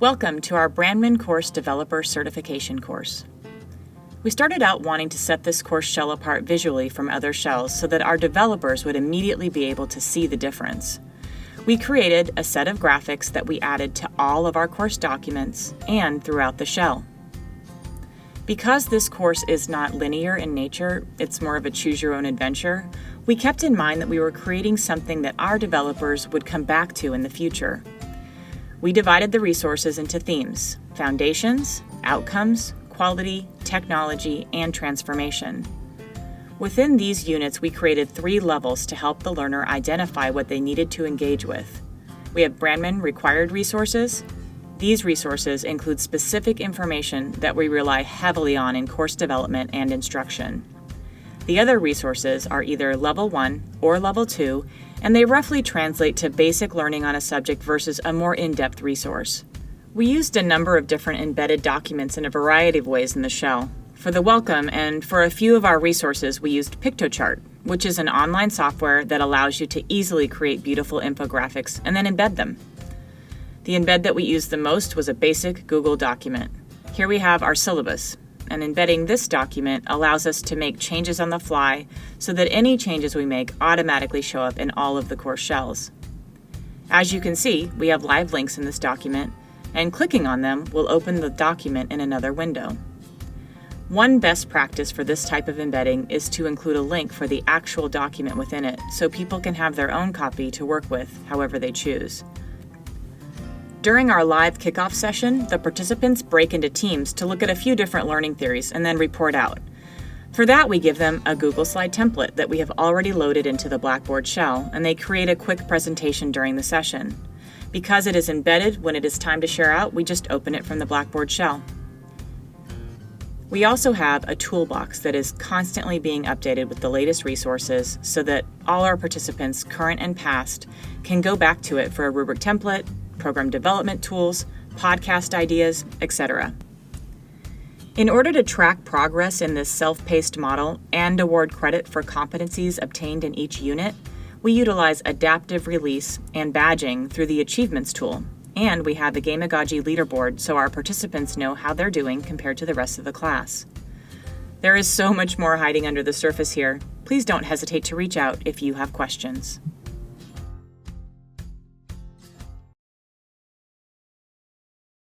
Welcome to our Brandman Course Developer Certification course. We started out wanting to set this course shell apart visually from other shells so that our developers would immediately be able to see the difference. We created a set of graphics that we added to all of our course documents and throughout the shell. Because this course is not linear in nature, it's more of a choose-your-own-adventure, we kept in mind that we were creating something that our developers would come back to in the future. We divided the resources into themes: foundations, outcomes, quality, technology, and transformation. Within these units, we created 3 levels to help the learner identify what they needed to engage with. We have Brandman required resources. These resources include specific information that we rely heavily on in course development and instruction. The other resources are either Level 1 or Level 2, and they roughly translate to basic learning on a subject versus a more in-depth resource. We used a number of different embedded documents in a variety of ways in the shell. For the welcome and for a few of our resources, we used PictoChart, which is an online software that allows you to easily create beautiful infographics and then embed them. The embed that we used the most was a basic Google document. Here we have our syllabus, and embedding this document allows us to make changes on the fly so that any changes we make automatically show up in all of the course shells. As you can see, we have live links in this document, and clicking on them will open the document in another window. One best practice for this type of embedding is to include a link for the actual document within it so people can have their own copy to work with however they choose. During our live kickoff session, the participants break into teams to look at a few different learning theories and then report out. For that, we give them a Google Slide template that we have already loaded into the Blackboard shell, and they create a quick presentation during the session. Because it is embedded, when it is time to share out, we just open it from the Blackboard shell. We also have a toolbox that is constantly being updated with the latest resources so that all our participants, current and past, can go back to it for a rubric template, program development tools, podcast ideas, etc. In order to track progress in this self-paced model and award credit for competencies obtained in each unit, we utilize adaptive release and badging through the Achievements tool, and we have a Gamigaji leaderboard so our participants know how they're doing compared to the rest of the class. There is so much more hiding under the surface here. Please don't hesitate to reach out if you have questions.